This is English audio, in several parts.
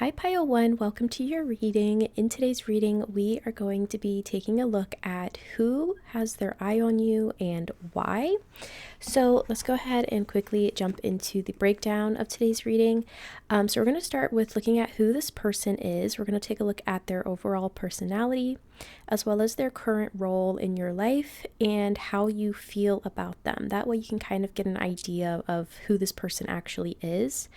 Hi Pile 1, welcome to your reading. In today's reading, we are going to be taking a look at who has their eye on you and why. So let's go ahead and quickly jump into the breakdown of today's reading. So we're going to start with looking at who this person is. We're going to take a look at their overall personality, as well as their current role in your life and how you feel about them. That way you can kind of get an idea of who this person actually is.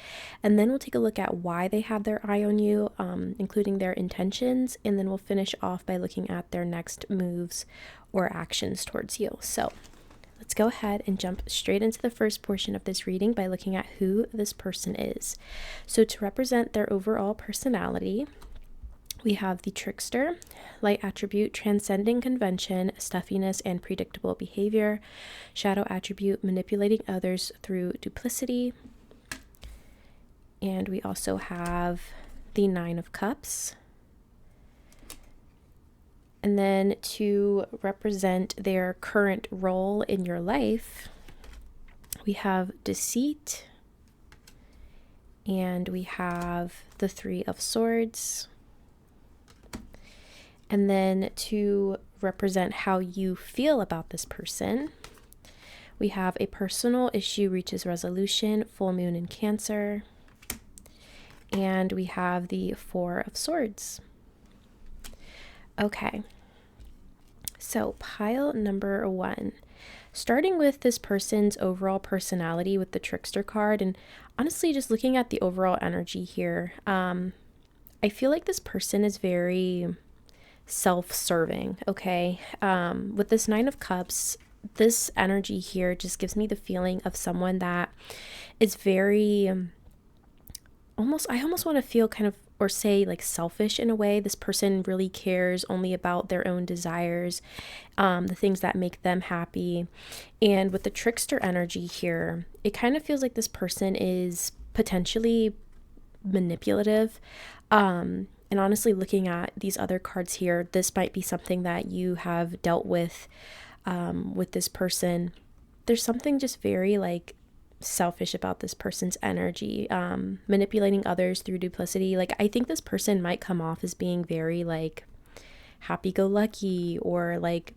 And then we'll take a look at why they have their eye on you, including their intentions. And then we'll finish off by looking at their next moves or actions towards you. So let's go ahead and jump straight into the first portion of this reading by looking at who this person is. So to represent their overall personality, we have the trickster, light attribute, transcending convention, stuffiness, and predictable behavior. Shadow attribute, manipulating others through duplicity. And we also have the Nine of Cups. And then to represent their current role in your life, we have deceit. And we have the Three of Swords. And then to represent how you feel about this person, we have a personal issue reaches resolution, full moon in Cancer. And we have the Four of Swords. Okay, so pile number 1. Starting with this person's overall personality with the trickster card, and honestly just looking at the overall energy here, I feel like this person is very self-serving, okay? With this Nine of Cups, this energy here just gives me the feeling of someone that is very I almost want to feel kind of, or say like selfish in a way. This person really cares only about their own desires, the things that make them happy. And with the trickster energy here, it kind of feels like this person is potentially manipulative. And honestly, looking at these other cards here, this might be something that you have dealt with this person. There's something just very like selfish about this person's energy, manipulating others through duplicity. Like, I think this person might come off as being very like happy-go-lucky, or like,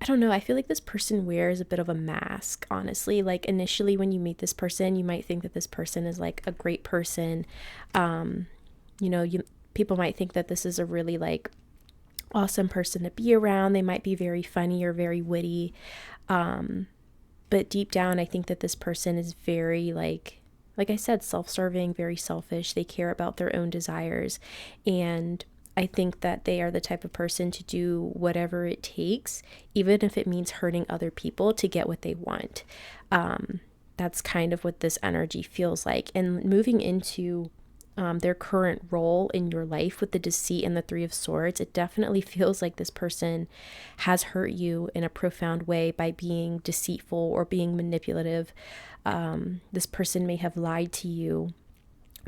I don't know, I feel like this person wears a bit of a mask, honestly. Like, initially when you meet this person, you might think that this person is like a great person. People might think that this is a really like awesome person to be around. They might be very funny or very witty. But deep down, I think that this person is very like I said, self-serving, very selfish. They care about their own desires. And I think that they are the type of person to do whatever it takes, even if it means hurting other people, to get what they want. That's kind of what this energy feels like. And moving into their current role in your life with the deceit and the Three of Swords, it definitely feels like this person has hurt you in a profound way by being deceitful or being manipulative. This person may have lied to you,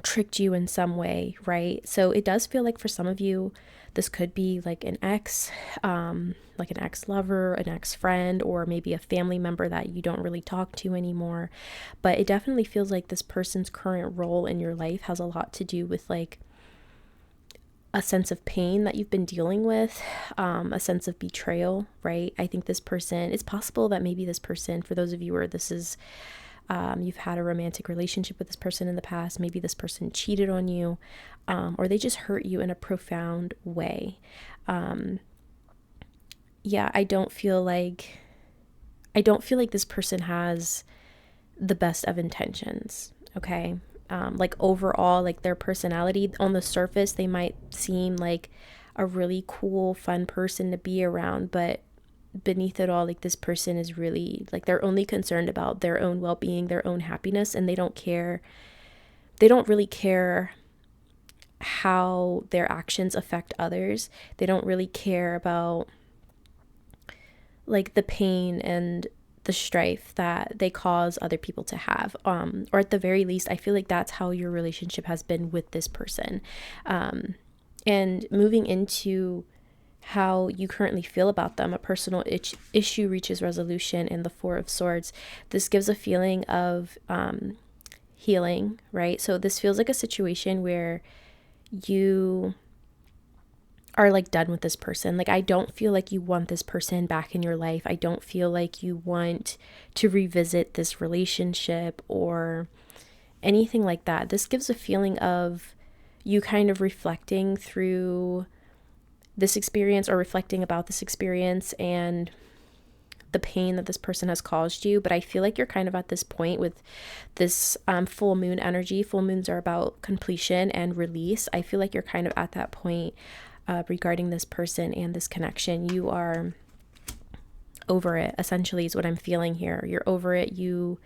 tricked you in some way, right? So it does feel like for some of you, this could be like an ex, like an ex-lover, an ex-friend, or maybe a family member that you don't really talk to anymore. But it definitely feels like this person's current role in your life has a lot to do with like a sense of pain that you've been dealing with, a sense of betrayal, right? I think this person, it's possible that maybe this person, for those of you where this is, you've had a romantic relationship with this person in the past, maybe this person cheated on you, or they just hurt you in a profound way. I don't feel like this person has the best of intentions, okay? Like overall, like their personality on the surface, they might seem like a really cool, fun person to be around, but beneath it all, like this person is really like, they're only concerned about their own well-being, their own happiness, and they don't really care how their actions affect others. They don't really care about like the pain and the strife that they cause other people to have, or at the very least, I feel like that's how your relationship has been with this person. And moving into how you currently feel about them, a personal issue reaches resolution, and the Four of Swords, this gives a feeling of healing, right? So this feels like a situation where you are like done with this person. Like, I don't feel like you want this person back in your life. I don't feel like you want to revisit this relationship or anything like that. This gives a feeling of you kind of reflecting through this experience, or reflecting about this experience and the pain that this person has caused you. But I feel like you're kind of at this point with this full moon energy. Full moons are about completion and release. I feel like you're kind of at that point regarding this person and this connection. You are over it, essentially, is what I'm feeling here. You're over it. You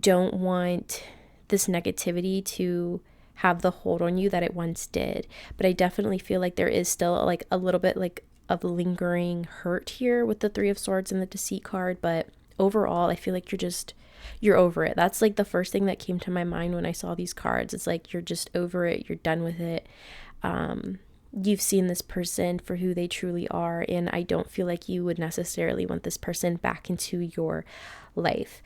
don't want this negativity to have the hold on you that it once did. But I definitely feel like there is still like a little bit like of lingering hurt here with the Three of Swords and the Deceit card. But overall, I feel like you're over it. That's like the first thing that came to my mind when I saw these cards. It's like you're just over it. You're done with it. You've seen this person for who they truly are, and I don't feel like you would necessarily want this person back into your life.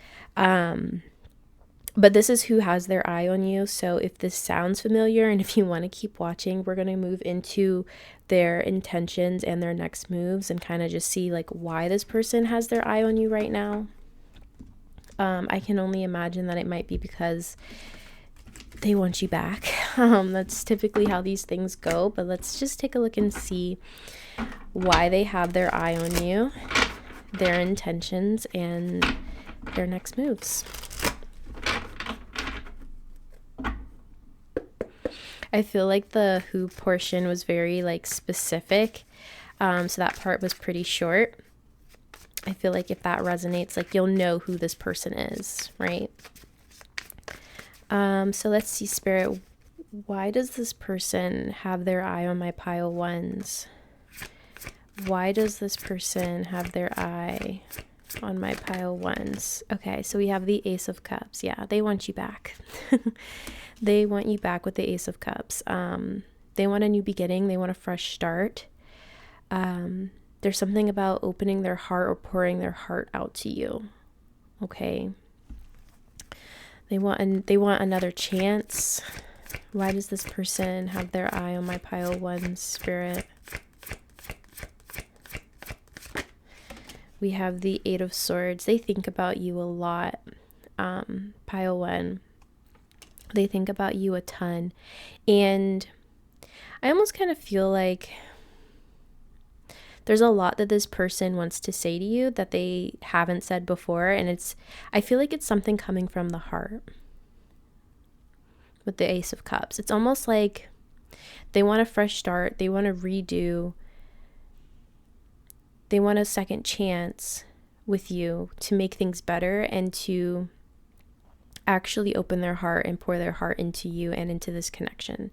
But this is who has their eye on you. So if this sounds familiar and if you want to keep watching, we're going to move into their intentions and their next moves and kind of just see like why this person has their eye on you right now. I can only imagine that it might be because they want you back. That's typically how these things go, but let's just take a look and see why they have their eye on you, their intentions, and their next moves. I feel like the who portion was very like specific, so that part was pretty short. I feel like if that resonates, like you'll know who this person is, right? So let's see, Spirit, why does this person have their eye on my pile ones? Why does this person have their eye on my pile ones? Okay, so we have the Ace of Cups. Yeah, they want you back. They want you back with the Ace of Cups. They want a new beginning. They want a fresh start. There's something about opening their heart or pouring their heart out to you. Okay. They want another chance. Why does this person have their eye on my pile one, Spirit? We have the Eight of Swords. They think about you a lot. Pile one. They think about you a ton. And I almost kind of feel like there's a lot that this person wants to say to you that they haven't said before. And I feel like it's something coming from the heart with the Ace of Cups. It's almost like they want a fresh start. They want to redo. They want a second chance with you to make things better and to actually open their heart and pour their heart into you and into this connection.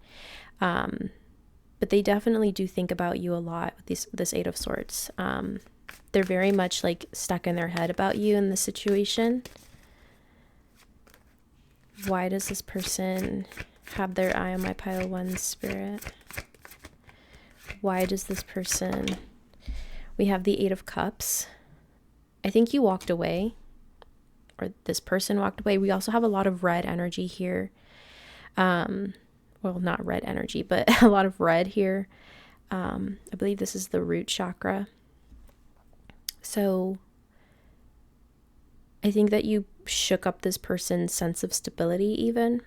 But they definitely do think about you a lot with this Eight of Swords. They're very much like stuck in their head about you in this situation. Why does this person have their eye on my pile one, Spirit? Why does this person... We have the Eight of Cups. I think you walked away, or this person walked away. We also have a lot of red energy here. Well, not red energy, but a lot of red here. I believe this is the root chakra. So I think that you shook up this person's sense of stability even.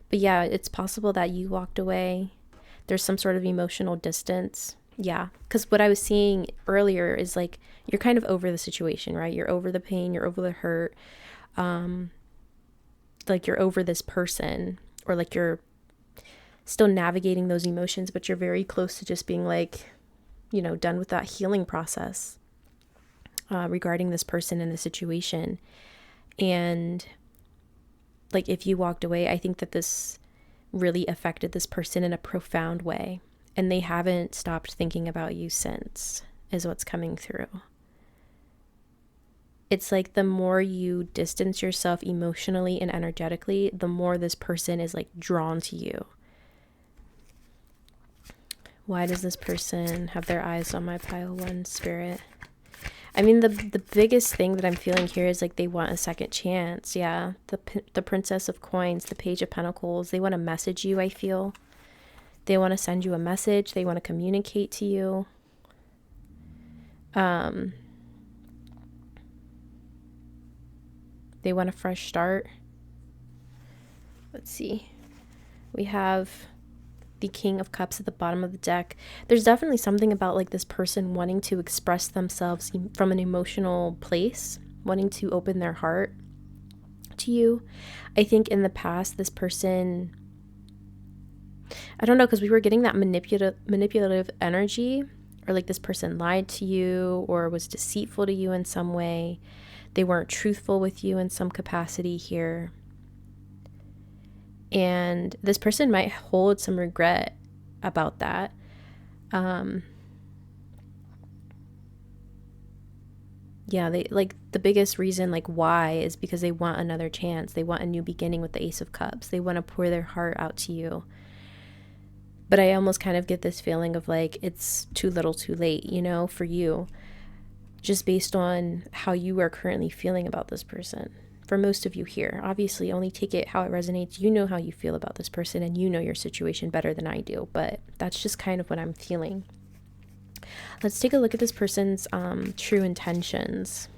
But yeah, it's possible that you walked away. There's some sort of emotional distance. Yeah, because what I was seeing earlier is like you're kind of over the situation, right? You're over the pain, you're over the hurt. Like you're over this person, or like you're still navigating those emotions, but you're very close to just being like, you know, done with that healing process regarding this person and the situation. And like if you walked away, I think that this really affected this person in a profound way. And they haven't stopped thinking about you since, is what's coming through. It's like the more you distance yourself emotionally and energetically, the more this person is like drawn to you. Why does this person have their eyes on my pile one, Spirit? I mean, the biggest thing that I'm feeling here is like they want a second chance. Yeah, the Princess of Coins, the Page of Pentacles, they want to message you, I feel. They want to send you a message. They want to communicate to you. They want a fresh start. Let's see. We have the King of Cups at the bottom of the deck. There's definitely something about like this person wanting to express themselves from an emotional place, wanting to open their heart to you. I think in the past, this person, I don't know, because we were getting that manipulative energy, or like this person lied to you or was deceitful to you in some way. They weren't truthful with you in some capacity here. And this person might hold some regret about that. Yeah, they like the biggest reason like why is because they want another chance. They want a new beginning with the Ace of Cups. They want to pour their heart out to you. But I almost kind of get this feeling of like it's too little too late, you know, for you, just based on how you are currently feeling about this person. For most of you here, obviously only take it how it resonates. You know how you feel about this person and you know your situation better than I do, but that's just kind of what I'm feeling. Let's take a look at this person's true intentions.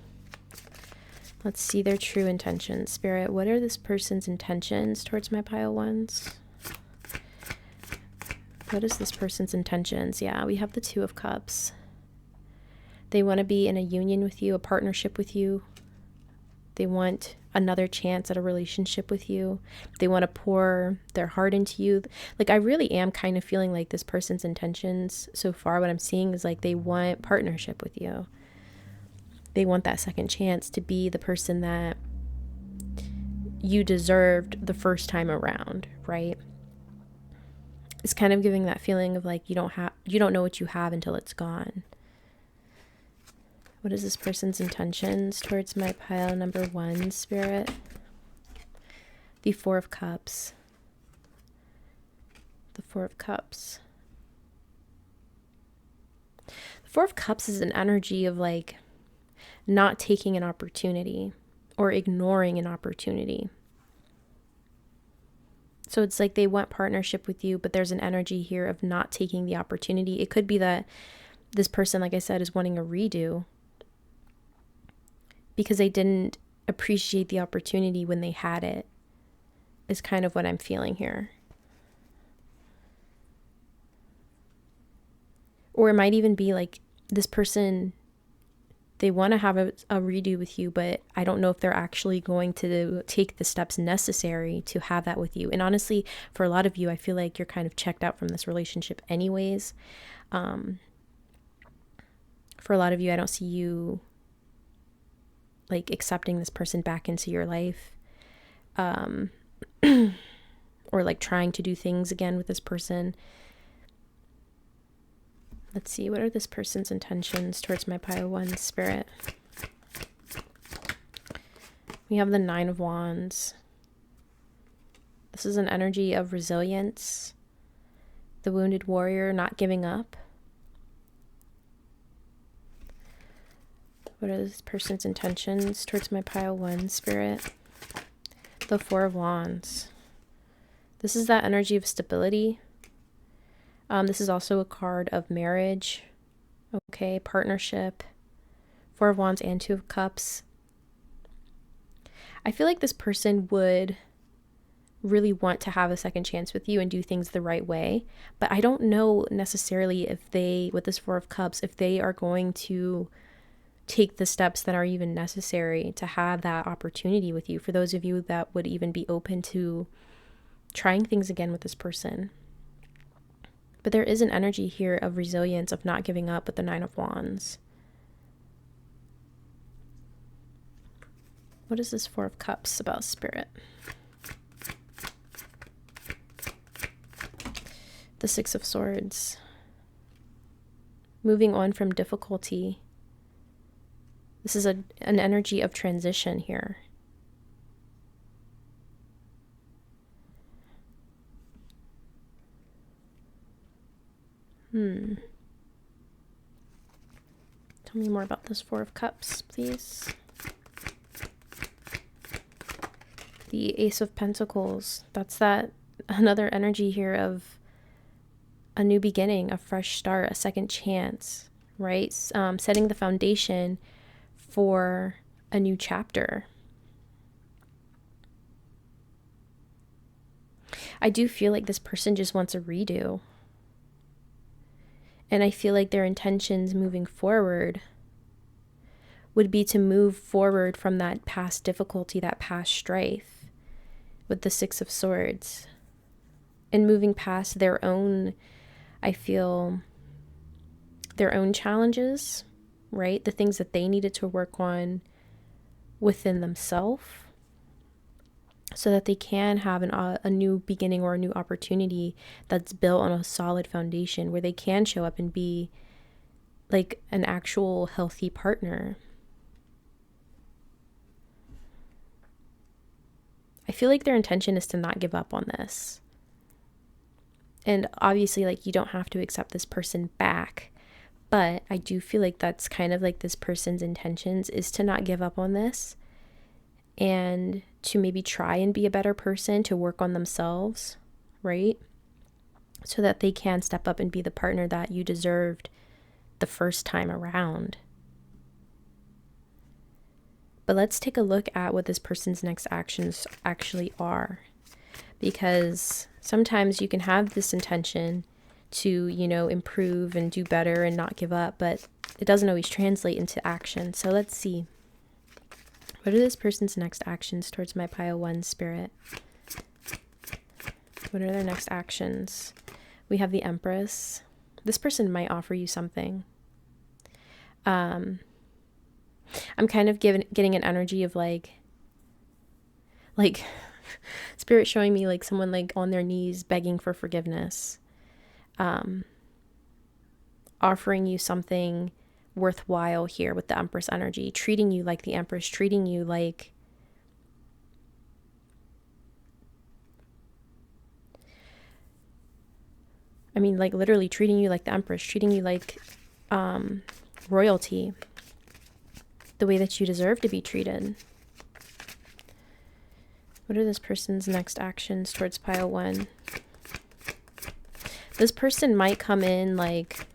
Let's see their true intentions. Spirit, what are this person's intentions towards my pile ones? What is this person's intentions? Yeah, we have the Two of Cups. They want to be in a union with you, a partnership with you. They want another chance at a relationship with you. They want to pour their heart into you. Like, I really am kind of feeling like this person's intentions so far, what I'm seeing is like they want partnership with you. They want that second chance to be the person that you deserved the first time around, right? It's kind of giving that feeling of like you don't know what you have until it's gone. What is this person's intentions towards my pile number 1, Spirit? The Four of Cups. The Four of Cups. The Four of Cups is an energy of like not taking an opportunity or ignoring an opportunity. So it's like they want partnership with you, but there's an energy here of not taking the opportunity. It could be that this person, like I said, is wanting a redo because they didn't appreciate the opportunity when they had it, is kind of what I'm feeling here. Or it might even be like this person, they want to have a redo with you, but I don't know if they're actually going to take the steps necessary to have that with you. And honestly, for a lot of you, I feel like you're kind of checked out from this relationship anyways. For a lot of you, I don't see you like accepting this person back into your life, or like trying to do things again with this person. Let's see, what are this person's intentions towards my pile 1, Spirit? We have the Nine of Wands. This is an energy of resilience, the wounded warrior not giving up. What are this person's intentions towards my pile 1, Spirit? The Four of Wands. This is that energy of stability. This is also a card of marriage. Okay, partnership. Four of Wands and Two of Cups. I feel like this person would really want to have a second chance with you and do things the right way. But I don't know necessarily if they, with this Four of Cups, if they are going to take the steps that are even necessary to have that opportunity with you. For those of you that would even be open to trying things again with this person. But there is an energy here of resilience, of not giving up with the Nine of Wands. What is this Four of Cups about, Spirit? The Six of Swords. Moving on from difficulty. This is an energy of transition here. Tell me more about this Four of Cups, please. The Ace of Pentacles. That's that another energy here of a new beginning, a fresh start, a second chance, right? Setting the foundation for a new chapter. I do feel like this person just wants a redo. And I feel like their intentions moving forward would be to move forward from that past difficulty, that past strife with the Six of Swords, and moving past their own, I feel, their own challenges, right? The things that they needed to work on within themselves so that they can have a new beginning or a new opportunity that's built on a solid foundation where they can show up and be like an actual healthy partner. I feel like their intention is to not give up on this. And obviously, like, you don't have to accept this person back, but I do feel like that's kind of like this person's intentions is to not give up on this and to maybe try and be a better person, to work on themselves, right? So that they can step up and be the partner that you deserved the first time around. But let's take a look at what this person's next actions actually are. Because sometimes you can have this intention to, you know, improve and do better and not give up, but it doesn't always translate into action. So let's see. What are this person's next actions towards my pile 1 spirit? What are their next actions? We have the Empress. This person might offer you something. I'm kind of getting an energy of like Spirit showing me like someone like on their knees begging for forgiveness, offering you something worthwhile here with the Empress energy, treating you like the Empress, treating you like like literally treating you like the Empress, treating you like royalty, the way that you deserve to be treated. What are this person's next actions towards pile 1? This person might come in like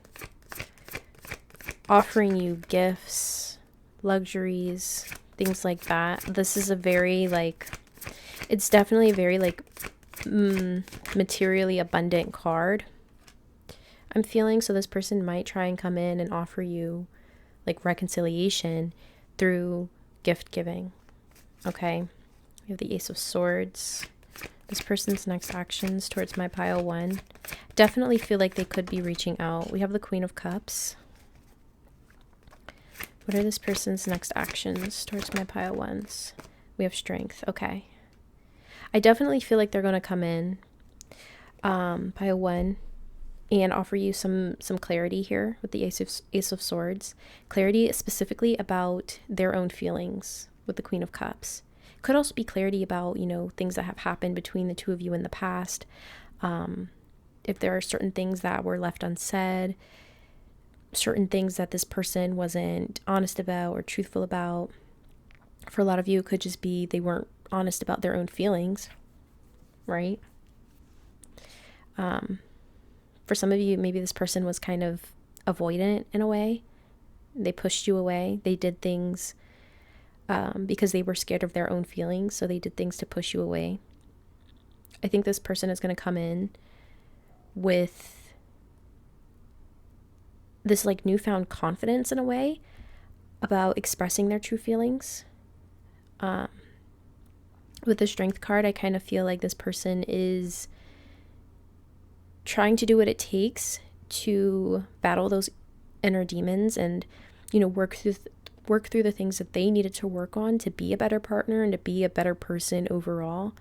offering you gifts, luxuries, things like that. This is a very like, it's definitely a very like materially abundant card, I'm feeling. So this person might try and come in and offer you like reconciliation through gift giving. Okay. We have the Ace of Swords. This person's next actions towards my pile 1. Definitely feel like they could be reaching out. We have the Queen of Cups. What are this person's next actions towards my pile 1s? We have Strength. Okay. I definitely feel like they're going to come in, pile 1, and offer you some clarity here with the Ace of Swords. Clarity specifically about their own feelings with the Queen of Cups. Could also be clarity about, you know, things that have happened between the two of you in the past. If there are certain things that were left unsaid, certain things that this person wasn't honest about or truthful about. For a lot of you, it could just be they weren't honest about their own feelings, right? For some of you, maybe this person was kind of avoidant in a way. They pushed you away. They did things because they were scared of their own feelings, so they did things to push you away. I think this person is going to come in with this like newfound confidence in a way about expressing their true feelings. With the Strength card, I kind of feel like this person is trying to do what it takes to battle those inner demons and, you know, work through the things that they needed to work on to be a better partner and to be a better person overall,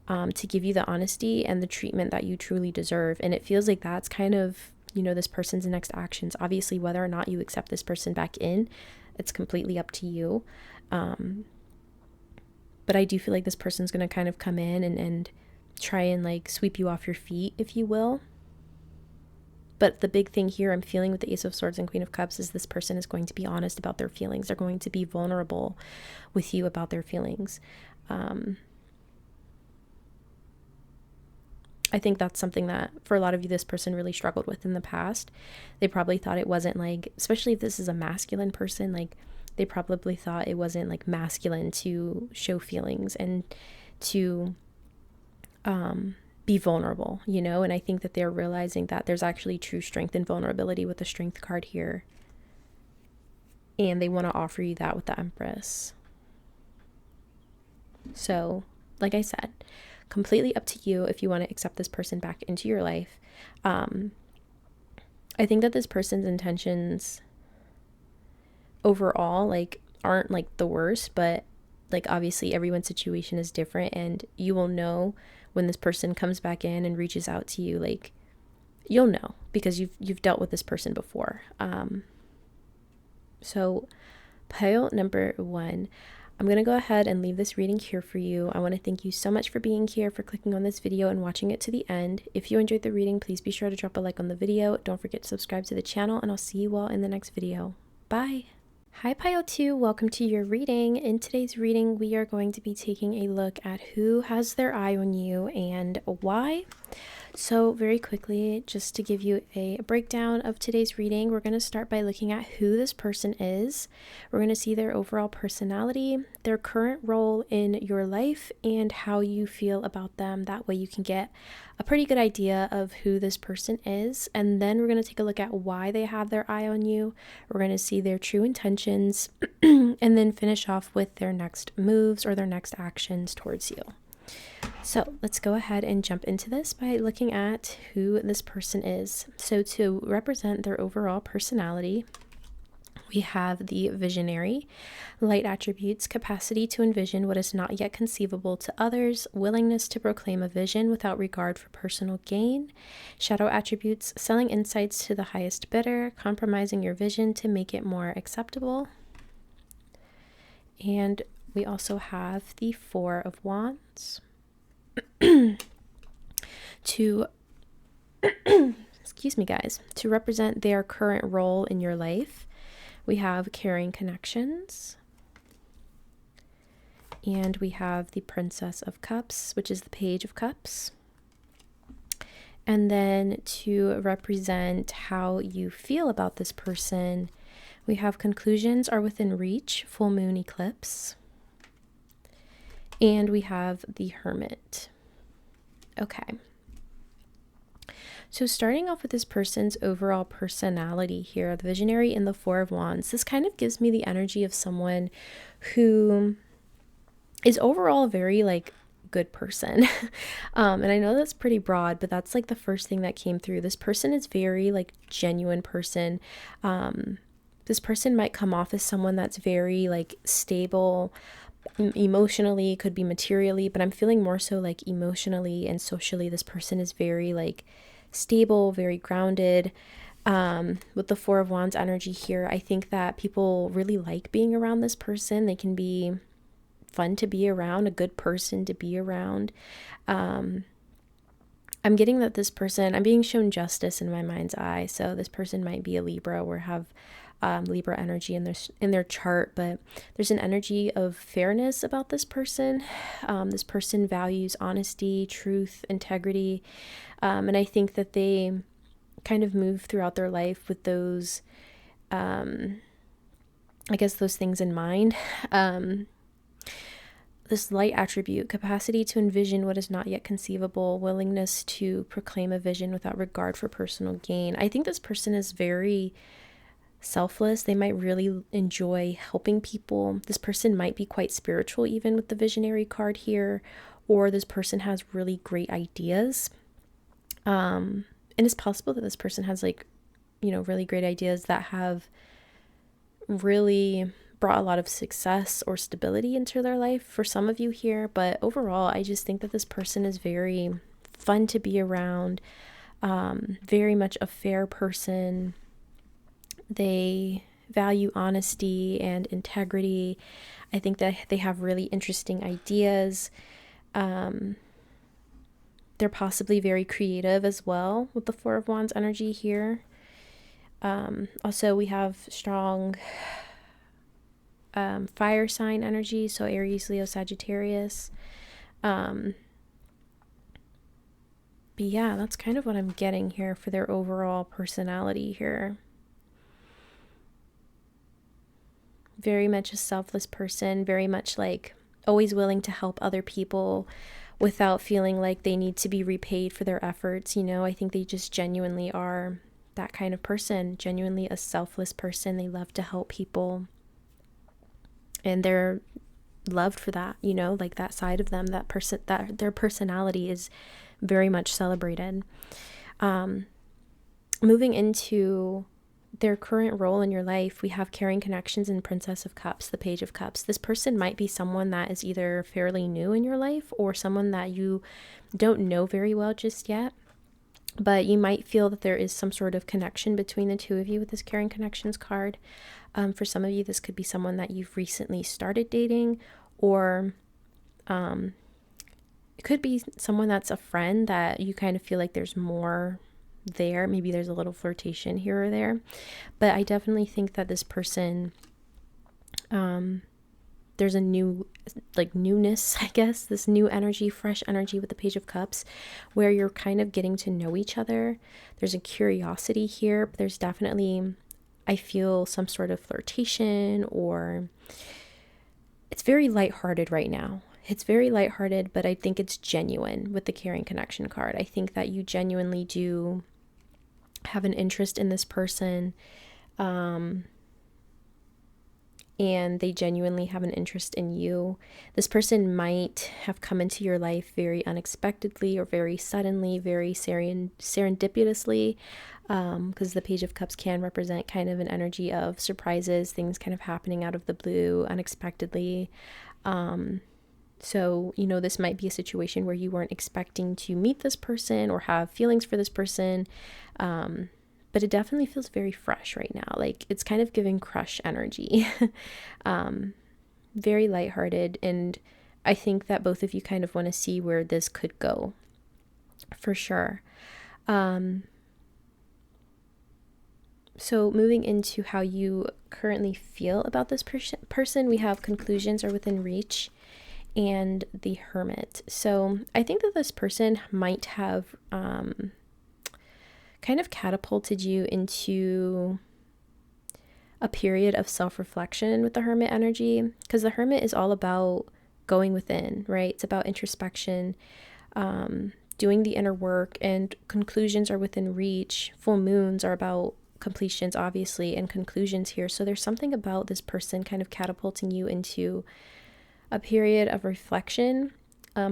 to give you the honesty and the treatment that you truly deserve. And it feels like that's kind of, you know, this person's next actions. Obviously, whether or not you accept this person back in, it's completely up to you. But I do feel like this person's going to kind of come in and try and like sweep you off your feet, if you will. But the big thing here I'm feeling with the Ace of Swords and Queen of Cups is this person is going to be honest about their feelings. They're going to be vulnerable with you about their feelings. I think that's something that for a lot of you, this person really struggled with in the past. They probably thought it wasn't like, especially if this is a masculine person, like they probably thought it wasn't like masculine to show feelings and to be vulnerable, you know? And I think that they're realizing that there's actually true strength and vulnerability with the Strength card here. And they want to offer you that with the Empress. So, like I said, completely up to you if you want to accept this person back into your life. I think that this person's intentions overall, like, aren't like the worst, but like obviously everyone's situation is different, and you will know when this person comes back in and reaches out to you. Like, you'll know because you've dealt with this person before. So pile number 1, I'm going to go ahead and leave this reading here for you. I want to thank you so much for being here, for clicking on this video and watching it to the end. If you enjoyed the reading, please be sure to drop a like on the video. Don't forget to subscribe to the channel, and I'll see you all in the next video. Bye! Hi Pile 2, welcome to your reading. In today's reading, we are going to be taking a look at who has their eye on you and why. So very quickly, just to give you a breakdown of today's reading, we're going to start by looking at who this person is. We're going to see their overall personality, their current role in your life, and how you feel about them. That way you can get a pretty good idea of who this person is. And then we're going to take a look at why they have their eye on you. We're going to see their true intentions and then finish off with their next moves or their next actions towards you. So let's go ahead and jump into this by looking at who this person is. So to represent their overall personality, we have the visionary, light attributes, capacity to envision what is not yet conceivable to others, willingness to proclaim a vision without regard for personal gain, shadow attributes, selling insights to the highest bidder, compromising your vision to make it more acceptable. And we also have the Four of Wands. To excuse me guys, to represent their current role in your life, we have caring connections, and we have the Princess of Cups, which is the Page of Cups. And then to represent how you feel about this person, we have conclusions are within reach, full moon eclipse. And we have the Hermit. Okay. So starting off with this person's overall personality here, the visionary and the Four of Wands, this kind of gives me the energy of someone who is overall a very like good person. And I know that's pretty broad, but that's like the first thing that came through. This person is very like genuine person. This person might come off as someone that's very like stable, emotionally, could be materially, but I'm feeling more so like emotionally and socially this person is very like stable, very grounded. With the Four of Wands energy here, I think that people really like being around this person. They can be fun to be around, a good person to be around. I'm getting that this person, I'm being shown justice in my mind's eye, so this person might be a Libra or have Libra energy in their chart, but there's an energy of fairness about this person. This person values honesty, truth, integrity, and I think that they kind of move throughout their life with those, I guess those things in mind. This light attribute, capacity to envision what is not yet conceivable, willingness to proclaim a vision without regard for personal gain. I think this person is very selfless. They might really enjoy helping people. This person might be quite spiritual even with the visionary card here, or this person has really great ideas. And it's possible that this person has like, you know, really great ideas that have really brought a lot of success or stability into their life for some of you here. But overall, I just think that this person is very fun to be around, very much a fair person. They value honesty and integrity. I think that they have really interesting ideas. They're possibly very creative as well with the Four of Wands energy here. Also, we have strong fire sign energy, so Aries, Leo, Sagittarius. But yeah, that's kind of what I'm getting here for their overall personality here. Very much a selfless person, very much like always willing to help other people without feeling like they need to be repaid for their efforts. I think they just genuinely are that kind of person, genuinely a selfless person. They love to help people, and they're loved for that, like that side of them, that person, that their personality is very much celebrated. Moving into their current role in your life, we have Caring Connections and Princess of Cups, the Page of Cups. This person might be someone that is either fairly new in your life or someone that you don't know very well just yet, but you might feel that there is some sort of connection between the two of you with this Caring Connections card. For some of you, this could be someone that you've recently started dating, or it could be someone that's a friend that you kind of feel like there's more there. Maybe there's a little flirtation here or there, but I definitely think that this person, there's a new, like, newness, I guess, this new energy, fresh energy with the Page of Cups, where you're kind of getting to know each other. There's a curiosity here, but there's definitely, I feel, some sort of flirtation, or it's very lighthearted right now. It's very lighthearted, but I think it's genuine with the Caring Connection card. I think that you genuinely do have an interest in this person, and they genuinely have an interest in you. This person might have come into your life very unexpectedly or very suddenly, very serendipitously, because the Page of Cups can represent kind of an energy of surprises, things kind of happening out of the blue, unexpectedly. So, this might be a situation where you weren't expecting to meet this person or have feelings for this person, but it definitely feels very fresh right now. Like, it's kind of giving crush energy. Very lighthearted, and I think that both of you kind of want to see where this could go, for sure. So moving into how you currently feel about this person, we have conclusions are within reach and the Hermit. So I think that this person might have kind of catapulted you into a period of self-reflection with the Hermit energy, because the Hermit is all about going within, right? It's about introspection, doing the inner work, and conclusions are within reach. Full moons are about completions, obviously, and conclusions here. So there's something about this person kind of catapulting you into a period of reflection,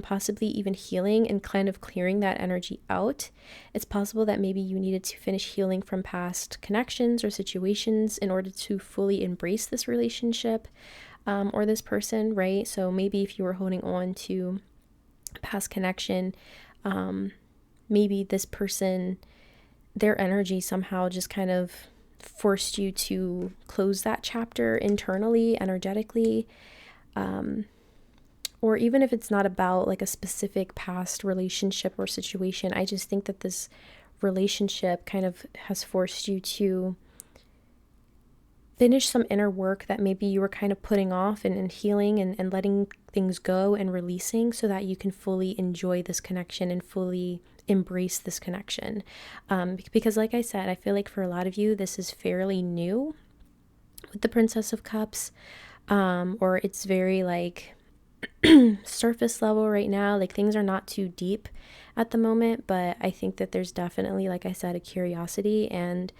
possibly even healing and kind of clearing that energy out. It's possible that maybe you needed to finish healing from past connections or situations in order to fully embrace this relationship, or this person, right? So maybe if you were holding on to past connection, maybe this person, their energy somehow just kind of forced you to close that chapter internally, energetically. Or even if it's not about like a specific past relationship or situation, I just think that this relationship kind of has forced you to finish some inner work that maybe you were kind of putting off, and healing and letting things go and releasing, so that you can fully enjoy this connection and fully embrace this connection. Because like I said, I feel like for a lot of you, this is fairly new with the Princess of Cups, or it's very like surface level right now. Like, things are not too deep at the moment, but I think that there's definitely, like I said, a curiosity, and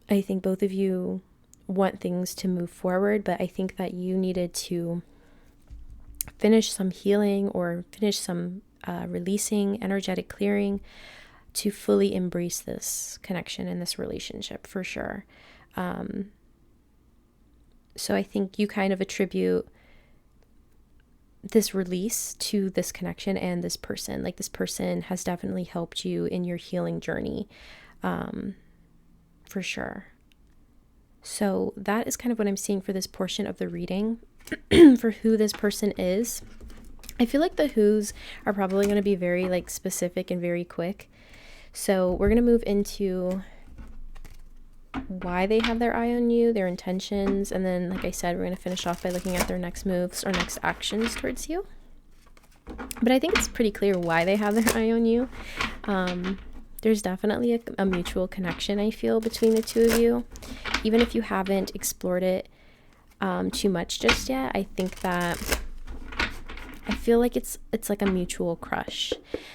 I think both of you want things to move forward, but I think that you needed to finish some healing or finish some releasing, energetic clearing, to fully embrace this connection and this relationship, for sure. So I think you kind of attribute this release to this connection and this person. Like, this person has definitely helped you in your healing journey, for sure. So that is kind of what I'm seeing for this portion of the reading. For who this person is, I feel like the who's are probably going to be very like specific and very quick. So we're going to move into why they have their eye on you, their intentions, and then, like I said, we're going to finish off by looking at their next moves or next actions towards you. But I think it's pretty clear why they have their eye on you. There's definitely a mutual connection, I feel, between the two of you. Even if you haven't explored it too much just yet, I think that I feel like it's like a mutual crush.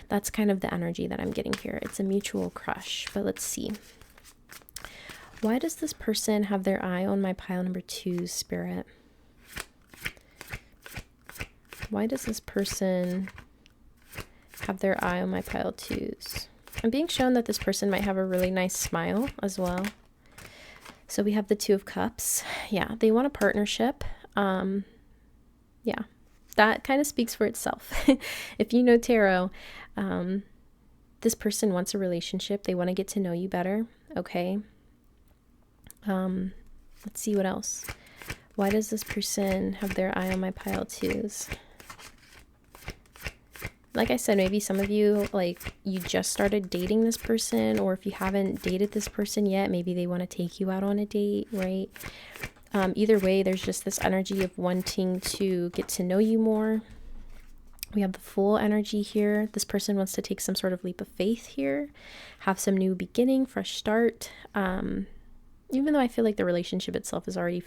That's kind of the energy that I'm getting here. It's a mutual crush. But let's see. Why does this person have their eye on my pile number 2, Spirit? Why does this person have their eye on my pile 2s? I'm being shown that this person might have a really nice smile as well. So we have the 2 of Cups. Yeah, they want a partnership. Yeah, that kind of speaks for itself. If you know tarot, this person wants a relationship. They want to get to know you better. Okay. Let's see what else. Why does this person have their eye on my pile 2s? Like I said, maybe some of you, like, you just started dating this person, or if you haven't dated this person yet, maybe they want to take you out on a date, right? Either way, there's just this energy of wanting to get to know you more. We have the Fool energy here. This person wants to take some sort of leap of faith here, have some new beginning, fresh start. Even though I feel like the relationship itself is already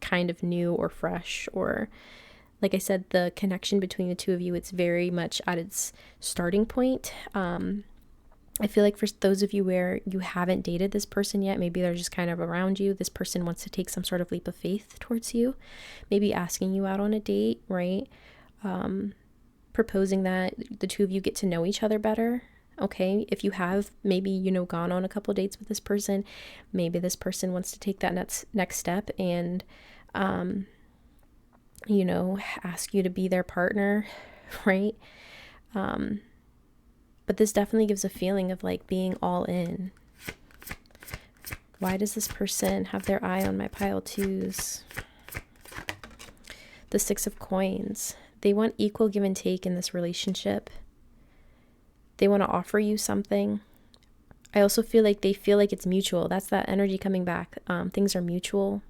kind of new or fresh, or like I said, the connection between the two of you, it's very much at its starting point. I feel like for those of you where you haven't dated this person yet, maybe they're just kind of around you. This person wants to take some sort of leap of faith towards you, maybe asking you out on a date, right? Proposing that the two of you get to know each other better. Okay, if you have maybe, you know, gone on a couple dates with this person, maybe this person wants to take that next step and, you know, ask you to be their partner, right? But this definitely gives a feeling of like being all in. Why does this person have their eye on my pile 2s? The 6 of Coins. They want equal give and take in this relationship. They want to offer you something. I also feel like they feel like it's mutual. That's that energy coming back. Things are mutual.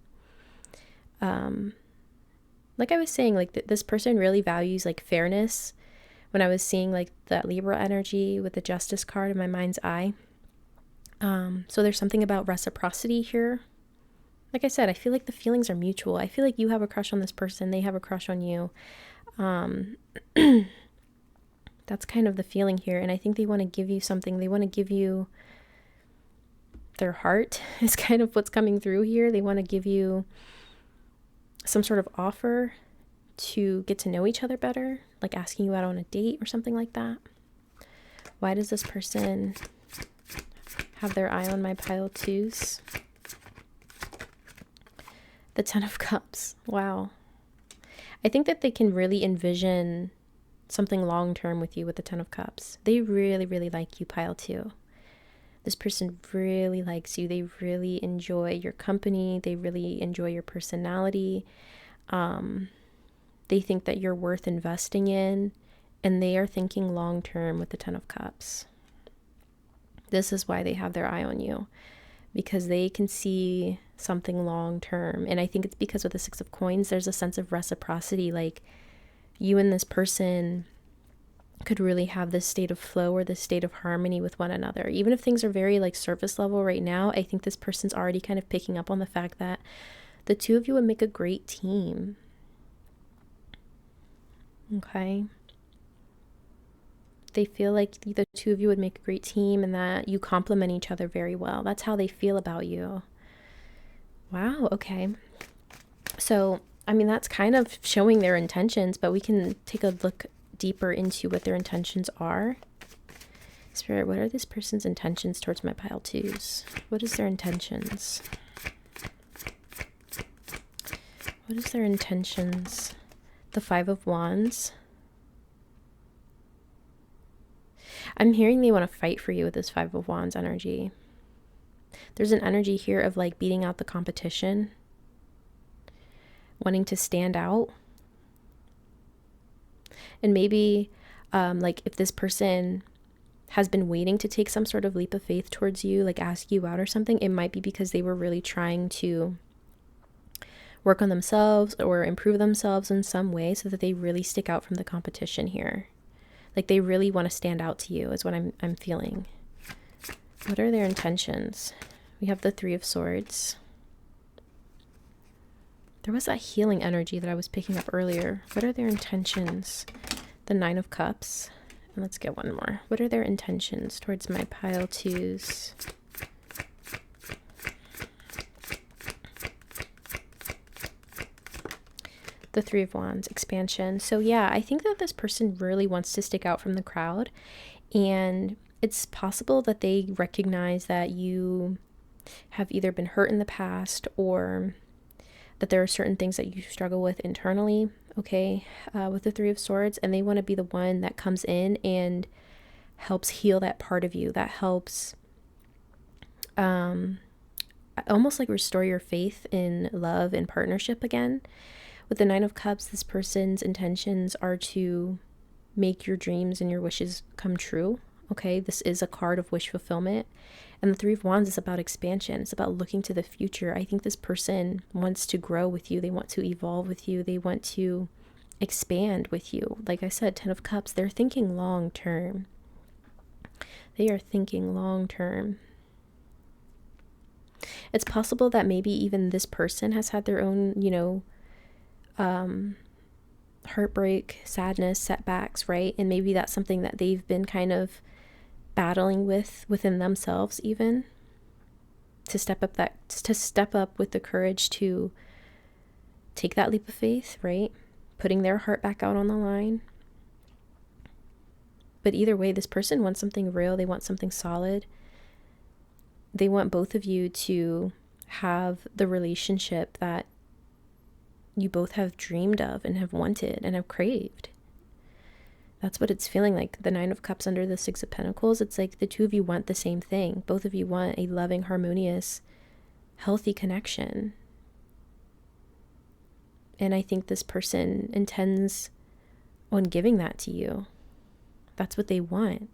Like I was saying, like this person really values like fairness. When I was seeing like that Libra energy with the Justice card in my mind's eye. So there's something about reciprocity here. Like I said, I feel like the feelings are mutual. I feel like you have a crush on this person. They have a crush on you. That's kind of the feeling here. And I think they want to give you something. They want to give you their heart is kind of what's coming through here. They want to give you some sort of offer to get to know each other better, like asking you out on a date or something like that. Why does this person have their eye on my pile 2s? The 10 of Cups. Wow. I think that they can really envision something long-term with you with the 10 of Cups. They really, really like you, pile 2. This person really likes you. They really enjoy your company. They really enjoy your personality. They think that you're worth investing in, and they are thinking long-term with the 10 of Cups. This is why they have their eye on you, because they can see something long-term. And I think it's because with the 6 of Coins, there's a sense of reciprocity, like you and this person could really have this state of flow or this state of harmony with one another. Even if things are very like surface level right now, I think this person's already kind of picking up on the fact that the two of you would make a great team. Okay. They feel like the two of you would make a great team and that you complement each other very well. That's how they feel about you. Wow, okay. So, I mean, that's kind of showing their intentions, but we can take a look deeper into what their intentions are. Spirit, what are this person's intentions towards my pile 2s? What is their intentions? What is their intentions? The 5 of Wands. I'm hearing they want to fight for you with this 5 of Wands energy. There's an energy here of like beating out the competition, wanting to stand out. And maybe like if this person has been waiting to take some sort of leap of faith towards you, like ask you out or something, it might be because they were really trying to work on themselves or improve themselves in some way so that they really stick out from the competition here. Like they really want to stand out to you is what I'm feeling. What are their intentions? We have the Three of Swords. There was that healing energy that I was picking up earlier. What are their intentions? The Nine of Cups. And let's get one more. What are their intentions towards my pile twos? The Three of Wands, expansion. So yeah, I think that this person really wants to stick out from the crowd, and it's possible that they recognize that you have either been hurt in the past or that there are certain things that you struggle with internally, okay, with the Three of Swords, and they want to be the one that comes in and helps heal that part of you, that helps almost like restore your faith in love and partnership again. With the Nine of Cups, this person's intentions are to make your dreams and your wishes come true. Okay, this is a card of wish fulfillment. And the Three of Wands is about expansion. It's about looking to the future. I think this person wants to grow with you. They want to evolve with you. They want to expand with you. Like I said, Ten of Cups, they're thinking long term. They are thinking long term. It's possible that maybe even this person has had their own, heartbreak, sadness, setbacks, right? And maybe that's something that they've been kind of battling within themselves, even to step up with the courage to take that leap of faith, right? Putting their heart back out on the line. But either way, this person wants something real. They want something solid. They want both of you to have the relationship that you both have dreamed of and have wanted and have craved. That's what it's feeling like. The Nine of Cups under the Six of Pentacles, it's like the two of you want the same thing. Both of you want a loving, harmonious, healthy connection. And I think this person intends on giving that to you. That's what they want.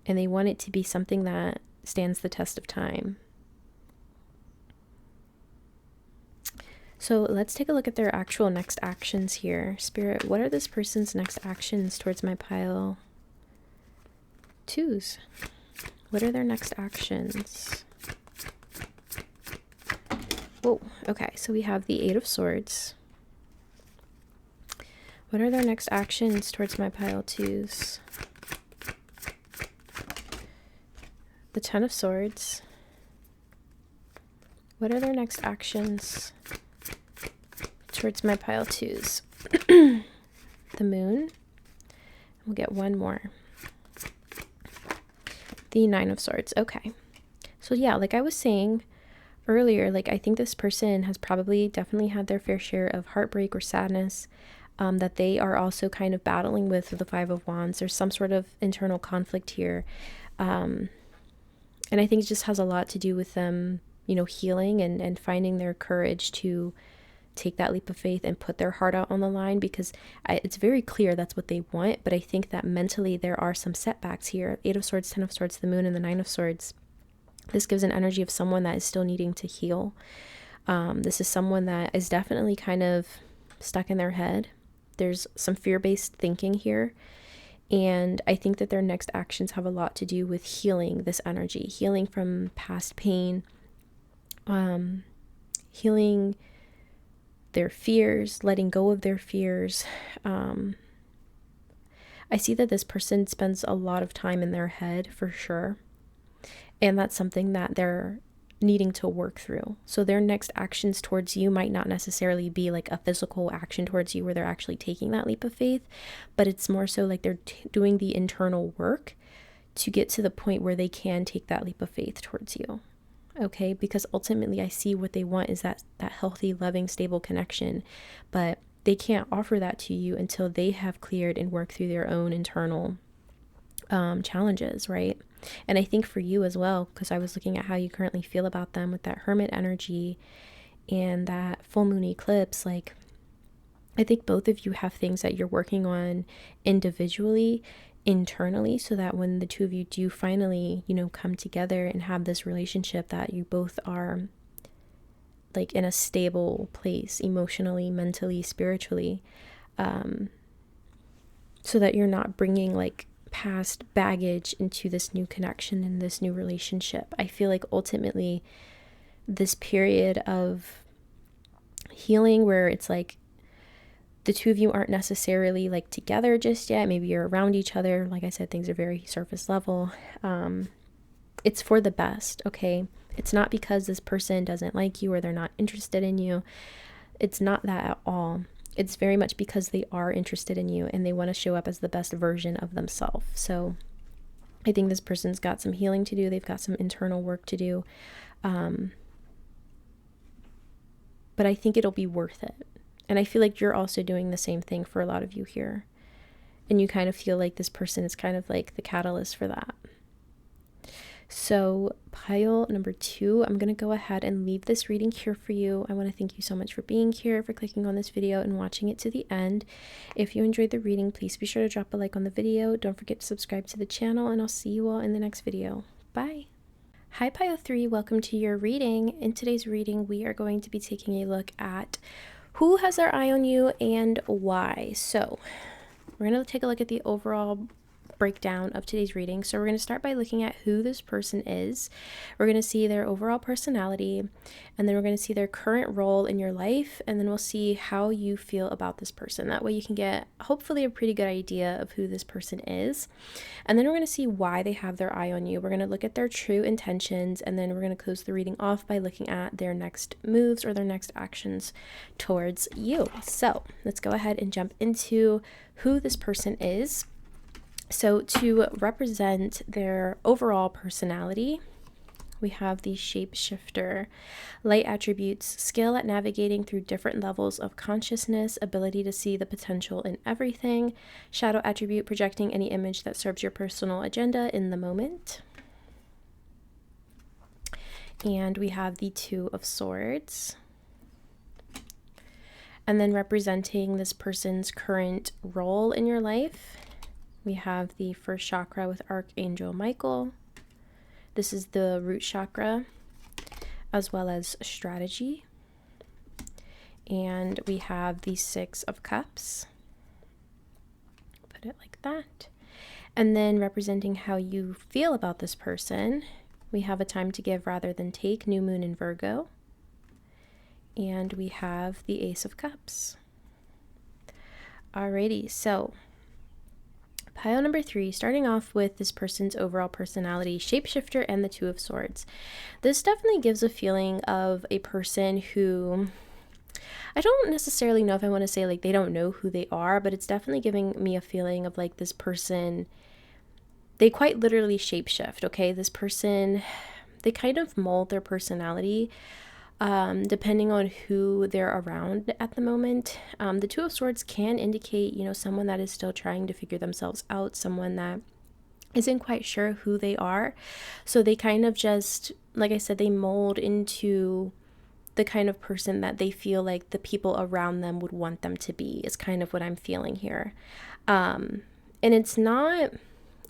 And they want it to be something that stands the test of time. So let's take a look at their actual next actions here. Spirit, what are this person's next actions towards my pile twos? What are their next actions? Whoa, okay, so we have the Eight of Swords. What are their next actions towards my pile twos? The Ten of Swords. What are their next actions towards my pile twos? The Moon. We'll get one more. The Nine of Swords. Okay. So yeah, like I was saying earlier, like I think this person has probably definitely had their fair share of heartbreak or sadness, that they are also kind of battling with the Five of Wands. There's some sort of internal conflict here. And I think it just has a lot to do with them, healing and finding their courage to take that leap of faith and put their heart out on the line, because it's very clear that's what they want. But I think that mentally there are some setbacks here. Eight of Swords, Ten of Swords, the Moon, and the Nine of Swords. This gives an energy of someone that is still needing to heal. This is someone that is definitely kind of stuck in their head. There's some fear-based thinking here. And I think that their next actions have a lot to do with healing this energy, healing from past pain, healing their fears, letting go of their fears. I see that this person spends a lot of time in their head for sure. And that's something that they're needing to work through. So their next actions towards you might not necessarily be like a physical action towards you where they're actually taking that leap of faith, but it's more so like they're doing the internal work to get to the point where they can take that leap of faith towards you. Okay, because ultimately I see what they want is that healthy, loving, stable connection, but they can't offer that to you until they have cleared and worked through their own internal challenges, right? And I think for you as well, because I was looking at how you currently feel about them with that Hermit energy and that full moon eclipse, like I think both of you have things that you're working on individually, internally, so that when the two of you do finally, come together and have this relationship, that you both are like in a stable place emotionally, mentally, spiritually, so that you're not bringing like past baggage into this new connection and this new relationship. I feel like ultimately this period of healing where it's like the two of you aren't necessarily like together just yet, maybe you're around each other, like I said, things are very surface level, it's for the best, okay? It's not because this person doesn't like you or they're not interested in you. It's not that at all. It's very much because they are interested in you and they want to show up as the best version of themselves. So I think this person's got some healing to do. They've got some internal work to do. But I think it'll be worth it. And I feel like you're also doing the same thing for a lot of you here. And you kind of feel like this person is kind of like the catalyst for that. So pile number 2, I'm going to go ahead and leave this reading here for you. I want to thank you so much for being here, for clicking on this video and watching it to the end. If you enjoyed the reading, please be sure to drop a like on the video. Don't forget to subscribe to the channel, and I'll see you all in the next video. Bye. Hi pile 3, welcome to your reading. In today's reading, we are going to be taking a look at who has their eye on you and why. So we're going to take a look at the overall breakdown of today's reading. So we're going to start by looking at who this person is. We're going to see their overall personality, and then we're going to see their current role in your life, and then we'll see how you feel about this person. That way you can get hopefully a pretty good idea of who this person is. And then we're going to see why they have their eye on you. We're going to look at their true intentions, and then we're going to close the reading off by looking at their next moves or their next actions towards you. So let's go ahead and jump into who this person is. So to represent their overall personality, we have the shapeshifter. Light attributes: skill at navigating through different levels of consciousness, ability to see the potential in everything. Shadow attribute: projecting any image that serves your personal agenda in the moment. And we have the 2 of Swords. And then representing this person's current role in your life, we have the 1st chakra with Archangel Michael. This is the root chakra, as well as strategy. And we have the 6 of Cups. Put it like that. And then representing how you feel about this person, we have a time to give rather than take, new moon in Virgo. And we have the Ace of Cups. Alrighty, so pile number 3, starting off with this person's overall personality, shapeshifter and the 2 of Swords. This definitely gives a feeling of a person who, I don't necessarily know if I want to say like they don't know who they are, but it's definitely giving me a feeling of like this person, they quite literally shapeshift, okay? This person, they kind of mold their personality depending on who they're around at the moment. The 2 of Swords can indicate, someone that is still trying to figure themselves out, someone that isn't quite sure who they are. So they kind of just, like I said, they mold into the kind of person that they feel like the people around them would want them to be, is kind of what I'm feeling here. And it's not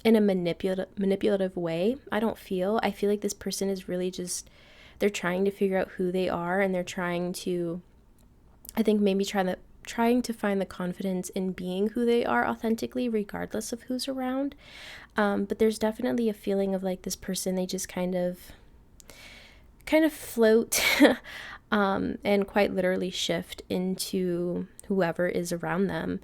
in a manipulative way, I feel like this person is really just, they're trying to figure out who they are, and they're trying to, I think maybe trying to find the confidence in being who they are authentically, regardless of who's around. But there's definitely a feeling of like this person, they just kind of float and quite literally shift into whoever is around them.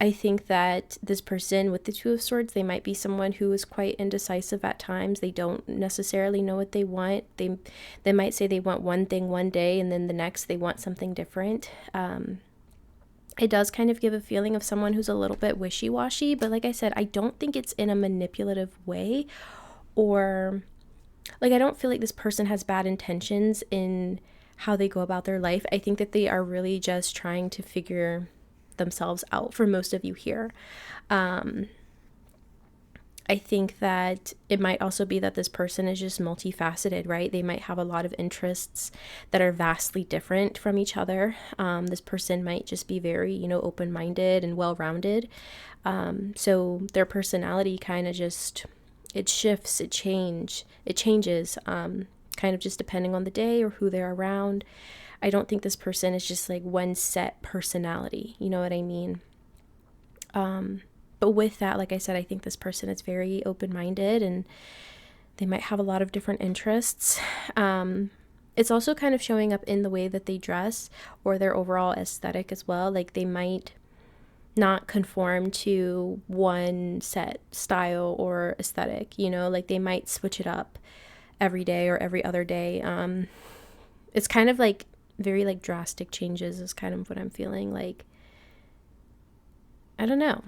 I think that this person with the 2 of Swords, they might be someone who is quite indecisive at times. They don't necessarily know what they want. They might say they want one thing one day, and then the next they want something different. It does kind of give a feeling of someone who's a little bit wishy-washy, but like I said, I don't think it's in a manipulative way, or like I don't feel like this person has bad intentions in how they go about their life. I think that they are really just trying to figure themselves out for most of you here. I think that it might also be that this person is just multifaceted, right? They might have a lot of interests that are vastly different from each other. This person might just be very, open-minded and well-rounded. So their personality kind of just, it shifts, it changes, kind of just depending on the day or who they're around. I don't think this person is just like one set personality. You know what I mean? But with that, like I said, I think this person is very open-minded and they might have a lot of different interests. It's also kind of showing up in the way that they dress or their overall aesthetic as well. Like they might not conform to one set style or aesthetic, like they might switch it up every day or every other day. It's kind of like very like drastic changes is kind of what I'm feeling like. I don't know.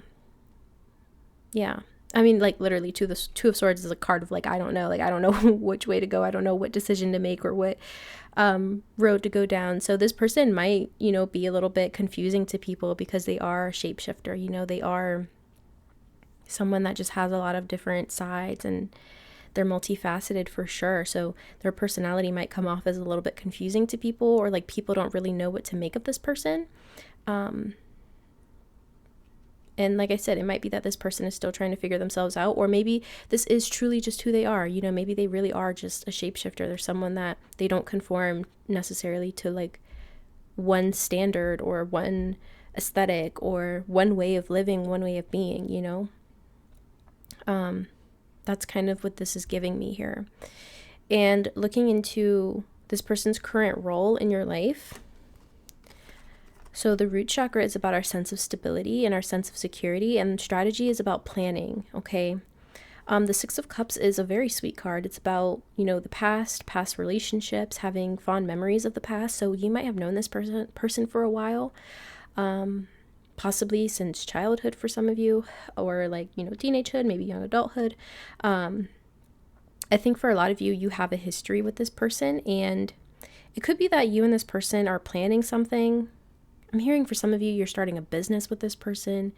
Yeah. I mean, like literally the Two of Swords is a card of like, I don't know, which way to go. I don't know what decision to make or what road to go down. So this person might, be a little bit confusing to people because they are a shapeshifter, they are someone that just has a lot of different sides and they're multifaceted for sure. So their personality might come off as a little bit confusing to people, or like people don't really know what to make of this person. And like I said, it might be that this person is still trying to figure themselves out, or maybe this is truly just who they are. Maybe they really are just a shapeshifter. They're someone that they don't conform necessarily to like one standard or one aesthetic or one way of living, one way of being, That's kind of what this is giving me here. And looking into this person's current role in your life. So the root chakra is about our sense of stability and our sense of security, and strategy is about planning, okay? The Six of Cups is a very sweet card. It's about, the past relationships, having fond memories of the past. So you might have known this person for a while, possibly since childhood for some of you, or like, teenagehood, maybe young adulthood. I think for a lot of you, you have a history with this person, and it could be that you and this person are planning something. I'm hearing for some of you, you're starting a business with this person.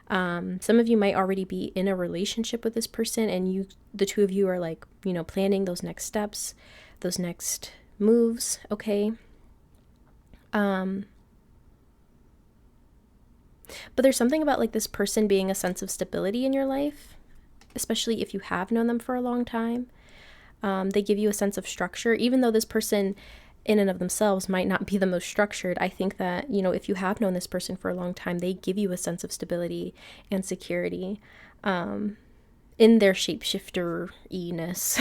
Some of you might already be in a relationship with this person, and the two of you are like, planning those next steps, those next moves, okay? But there's something about like this person being a sense of stability in your life, especially if you have known them for a long time. They give you a sense of structure, even though this person in and of themselves might not be the most structured. I think that, if you have known this person for a long time, they give you a sense of stability and security in their shapeshifter-iness.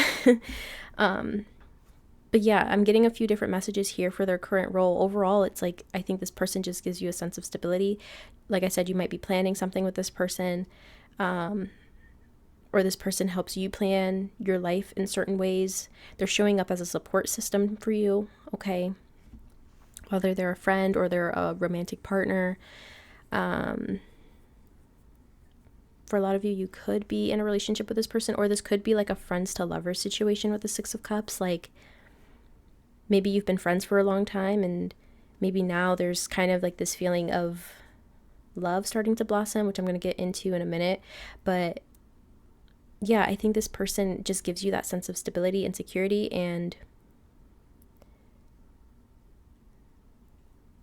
But yeah, I'm getting a few different messages here for their current role. Overall, it's like, I think this person just gives you a sense of stability. Like I said, you might be planning something with this person, or this person helps you plan your life in certain ways. They're showing up as a support system for you, okay? Whether they're a friend or they're a romantic partner. For a lot of you, you could be in a relationship with this person, or this could be like a friends to lovers situation with the Six of Cups. Like maybe you've been friends for a long time, and maybe now there's kind of like this feeling of love starting to blossom, which I'm going to get into in a minute. But yeah, I think this person just gives you that sense of stability and security, and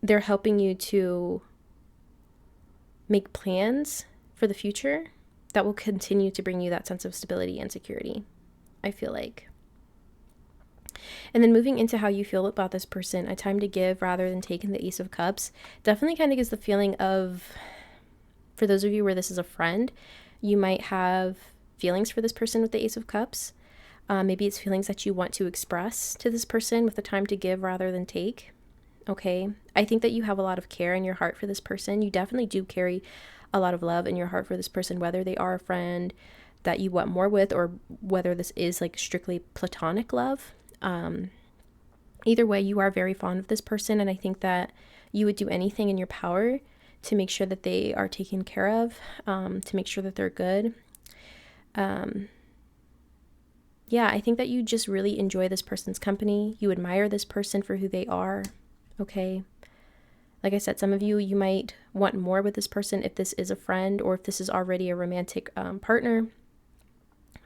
they're helping you to make plans for the future that will continue to bring you that sense of stability and security, I feel like. And then moving into how you feel about this person, a time to give rather than take in the Ace of Cups definitely kind of gives the feeling of, for those of you where this is a friend, you might have feelings for this person with the Ace of Cups. Maybe it's feelings that you want to express to this person with the time to give rather than take. Okay. I think that you have a lot of care in your heart for this person. You definitely do carry a lot of love in your heart for this person, whether they are a friend that you want more with, or whether this is like strictly platonic love. Either way, you are very fond of this person, and I think that you would do anything in your power to make sure that they are taken care of, to make sure that they're good. Yeah, I think that you just really enjoy this person's company. You admire this person for who they are, okay? Like I said, some of you, you might want more with this person if this is a friend, or if this is already a romantic partner.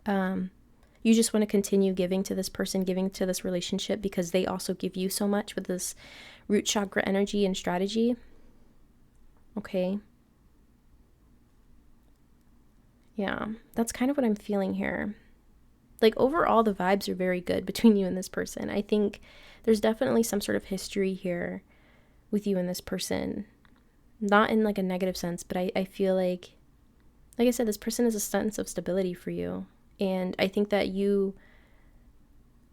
You just want to continue giving to this person, giving to this relationship, because they also give you so much with this root chakra energy and strategy. Okay. Yeah, that's kind of what I'm feeling here. Like, overall, the vibes are very good between you and this person. I think there's definitely some sort of history here with you and this person. Not in like a negative sense, but I feel like I said, this person is a sense of stability for you. And I think that you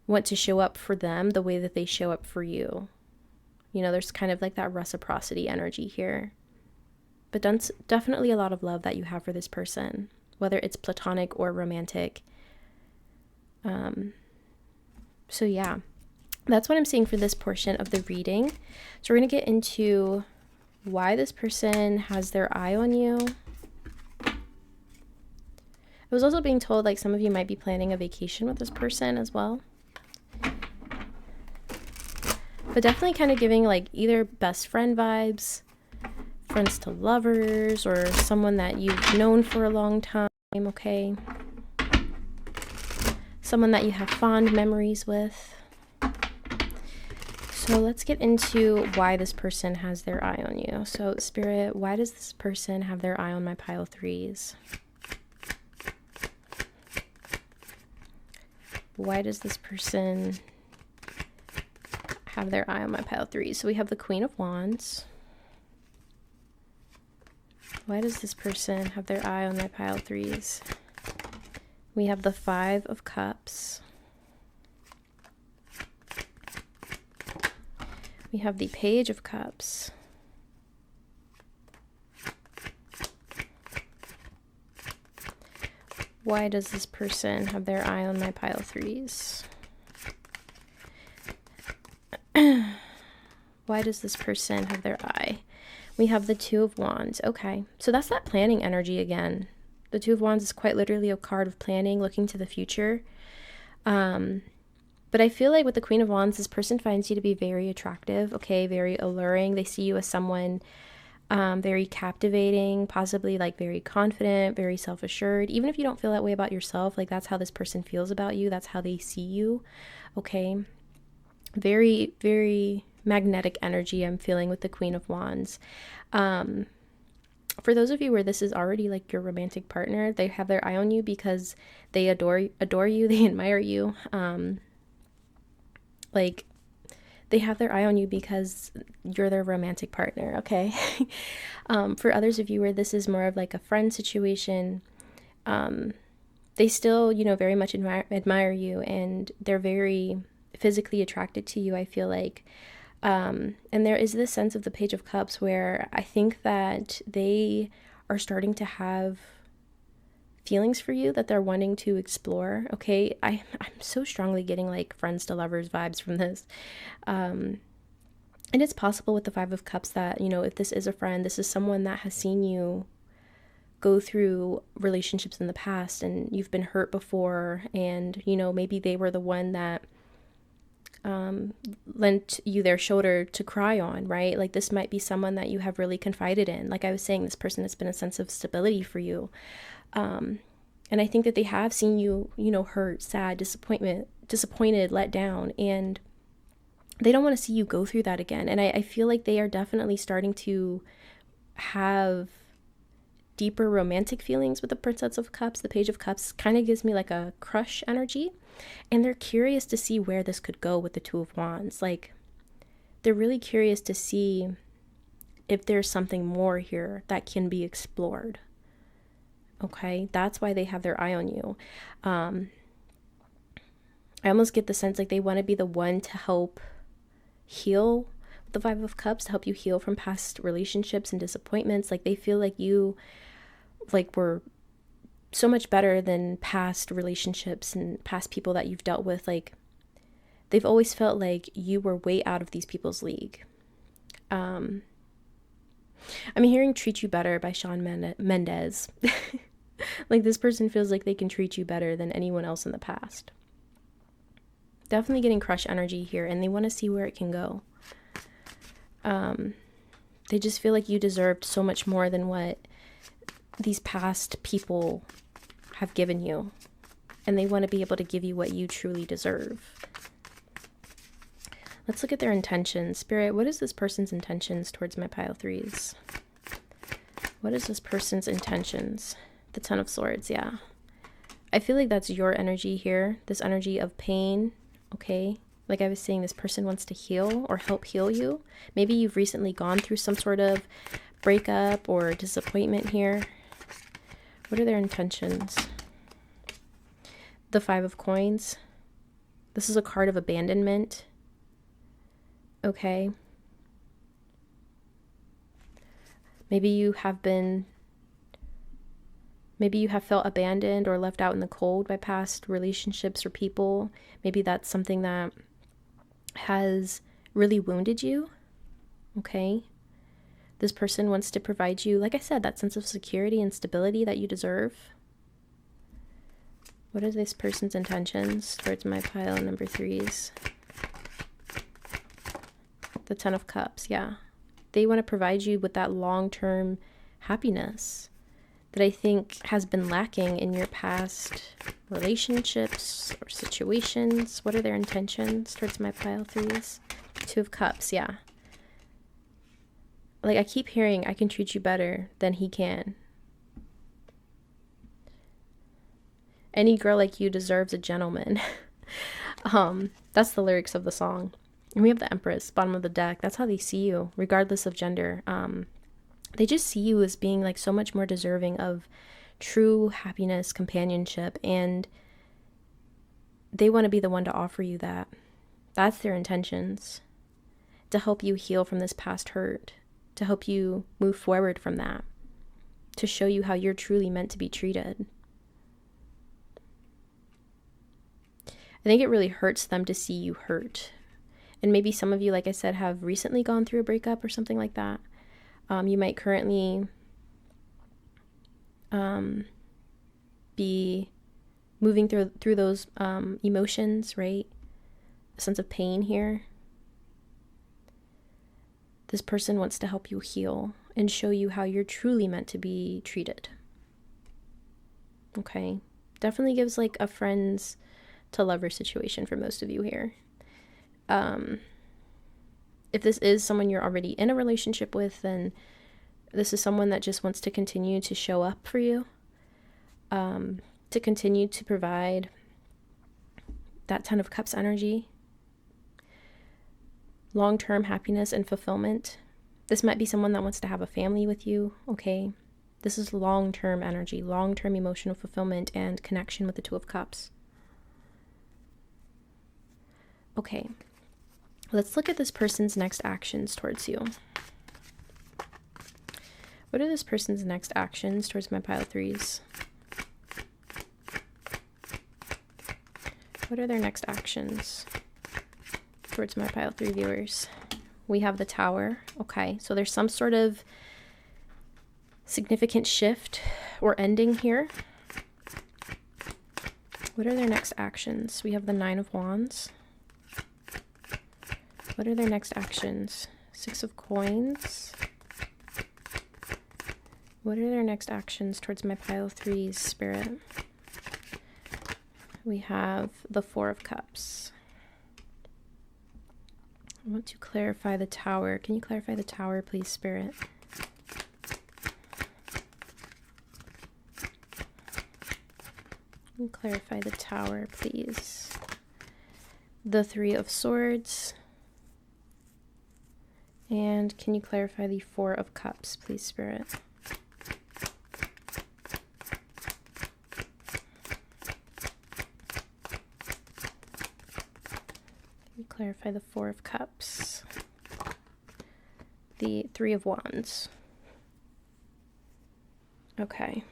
want to show up for them the way that they show up for you. You know, there's kind of like that reciprocity energy here. But definitely a lot of love that you have for this person, whether it's platonic or romantic. So yeah, that's what I'm seeing for this portion of the reading. So we're going to get into why this person has their eye on you. I was also being told like some of you might be planning a vacation with this person as well. But definitely kind of giving like either best friend vibes, friends to lovers, or someone that you've known for a long time, okay? Someone that you have fond memories with. So let's get into why this person has their eye on you. So Spirit, why does this person have their eye on my pile threes? Why does this person have their eye on my pile threes? So we have the Queen of Wands. Why does this person have their eye on my pile threes? We have the Five of Cups. We have the Page of Cups. Why does this person have their eye on my pile threes? Why does this person have their eye? We have the Two of Wands. Okay, so that's that planning energy again. The Two of Wands is quite literally a card of planning, looking to the future. But I feel like with the Queen of Wands, this person finds you to be very attractive, okay, very alluring. They see you as someone very captivating, possibly like very confident, very self-assured. Even if you don't feel that way about yourself, like that's how this person feels about you. That's how they see you, okay? Very, very magnetic energy I'm feeling with the Queen of Wands. For those of you where this is already like your romantic partner, they have their eye on you because they adore you, they admire you. Like they have their eye on you because you're their romantic partner, okay? For others of you where this is more of like a friend situation, they still, you know, very much admire you, and they're very physically attracted to you, I feel like. And there is this sense of the Page of Cups where I think that they are starting to have feelings for you that they're wanting to explore, okay? I'm so strongly getting like friends to lovers vibes from this. And it's possible with the Five of Cups that, you know, if this is a friend, this is someone that has seen you go through relationships in the past and you've been hurt before, and, you know, maybe they were the one that lent you their shoulder to cry on, right? Like this might be someone that you have really confided in. Like I was saying, this person has been a sense of stability for you. And I think that they have seen you, you know, hurt, sad, disappointed, let down, and they don't want to see you go through that again. And I feel like they are definitely starting to have deeper romantic feelings with the Princess of Cups. The Page of Cups kind of gives me like a crush energy, and they're curious to see where this could go with the Two of Wands. Like they're really curious to see if there's something more here that can be explored. Okay, that's why they have their eye on you. I almost get the sense like they want to be the one to help heal with the Five of Cups, to help you heal from past relationships and disappointments. Like they feel like you like were so much better than past relationships and past people that you've dealt with. Like they've always felt like you were way out of these people's league. I'm hearing Treat You Better by Shawn Mendes. Like this person feels like they can treat you better than anyone else in the past. Definitely getting crush energy here, and they want to see where it can go. They just feel like you deserved so much more than what these past people have given you. and they want to be able to give you what you truly deserve. Let's look at their intentions. Spirit, what is this person's intentions towards my pile threes? What is this person's intentions? The Ten of Swords, yeah. I feel like that's your energy here. This energy of pain, okay? Like I was saying, this person wants to heal or help heal you. Maybe you've recently gone through some sort of breakup or disappointment here. What are their intentions? The Five of Coins. This is a card of abandonment. Okay. Maybe you have felt abandoned or left out in the cold by past relationships or people. Maybe that's something that has really wounded you. Okay. This person wants to provide you, like I said, that sense of security and stability that you deserve. What are this person's intentions towards my pile number threes? The Ten of Cups, yeah. They want to provide you with that long-term happiness that I think has been lacking in your past relationships or situations. What are their intentions towards my pile threes? Two of Cups, yeah. Like I keep hearing, I can treat you better than he can. Any girl like you deserves a gentleman. That's the lyrics of the song. And we have the Empress, bottom of the deck. That's how they see you, regardless of gender. They just see you as being like so much more deserving of true happiness, companionship, and they want to be the one to offer you that. That's their intentions. To help you heal from this past hurt, to help you move forward from that, to show you how you're truly meant to be treated. I think it really hurts them to see you hurt. And maybe some of you, like I said, have recently gone through a breakup or something like that. You might currently be moving through those emotions, right? A sense of pain here. This person wants to help you heal and show you how you're truly meant to be treated. Okay? Definitely gives like a friends to lover situation for most of you here. If this is someone you're already in a relationship with, then this is someone that just wants to continue to show up for you, to continue to provide that Ten of Cups energy, long-term happiness and fulfillment. This might be someone that wants to have a family with you, okay? This is long-term energy, long-term emotional fulfillment and connection with the Two of Cups. Okay, let's look at this person's next actions towards you. What are this person's next actions towards my pile threes? What are their next actions towards my pile three viewers? We have the Tower. Okay, so there's some sort of significant shift or ending here. What are their next actions? We have the Nine of Wands. What are their next actions? Six of Coins. What are their next actions towards my pile threes, Spirit? We have the Four of Cups. I want to clarify the Tower. Can you clarify the Tower, please, Spirit? Can you clarify the Tower, please? The Three of Swords. And can you clarify the Four of Cups, please, Spirit? Clarify the Four of Cups. The Three of Wands. Okay.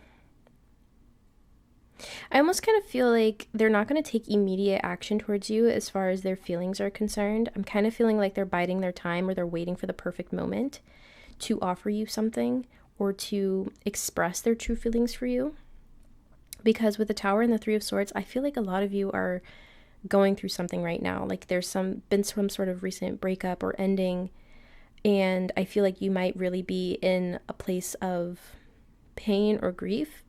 I almost kind of feel like they're not going to take immediate action towards you as far as their feelings are concerned. I'm kind of feeling like they're biding their time, or they're waiting for the perfect moment to offer you something or to express their true feelings for you. Because with the Tower and the Three of Swords, I feel like a lot of you are going through something right now. Like there's been some sort of recent breakup or ending, and I feel like you might really be in a place of pain or grief.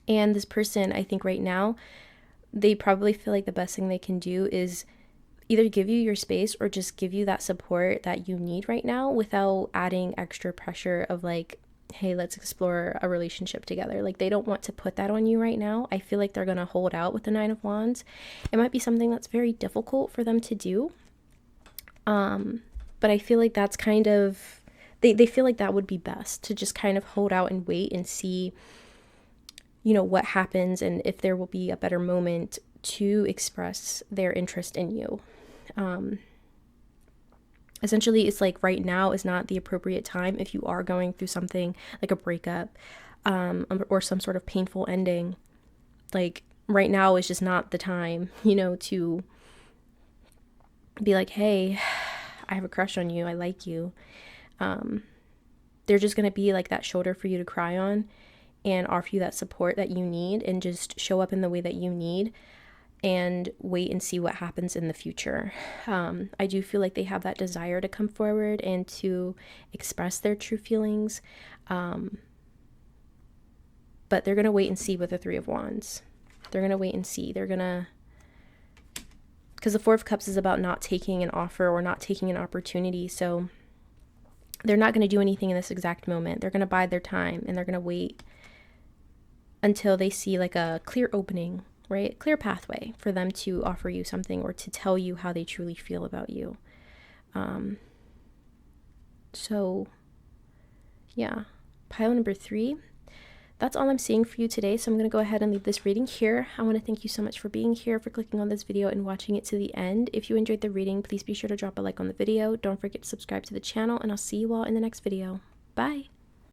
And this person, I think right now, they probably feel like the best thing they can do is either give you your space or just give you that support that you need right now without adding extra pressure of like, hey, let's explore a relationship together. Like, they don't want to put that on you right now. I feel like they're going to hold out with the Nine of Wands. It might be something that's very difficult for them to do. But I feel like that's kind of, they feel like that would be best, to just kind of hold out and wait and see, you know, what happens and if there will be a better moment to express their interest in you. Essentially, it's like right now is not the appropriate time if you are going through something like a breakup, or some sort of painful ending. Like, right now is just not the time, you know, to be like, hey, I have a crush on you, I like you. They're just going to be like that shoulder for you to cry on and offer you that support that you need, and just show up in the way that you need, and wait and see what happens in the future. I do feel like they have that desire to come forward and to express their true feelings. But they're going to wait and see with the Three of Wands. They're going to wait and see. They're going to, because the Four of Cups is about not taking an offer or not taking an opportunity. So they're not going to do anything in this exact moment. They're going to bide their time, and they're going to wait until they see like a clear opening, right? Clear pathway for them to offer you something or to tell you how they truly feel about you. So yeah, pile number 3. That's all I'm seeing for you today. So I'm going to go ahead and leave this reading here. I want to thank you so much for being here, for clicking on this video and watching it to the end. If you enjoyed the reading, please be sure to drop a like on the video. Don't forget to subscribe to the channel, and I'll see you all in the next video. Bye.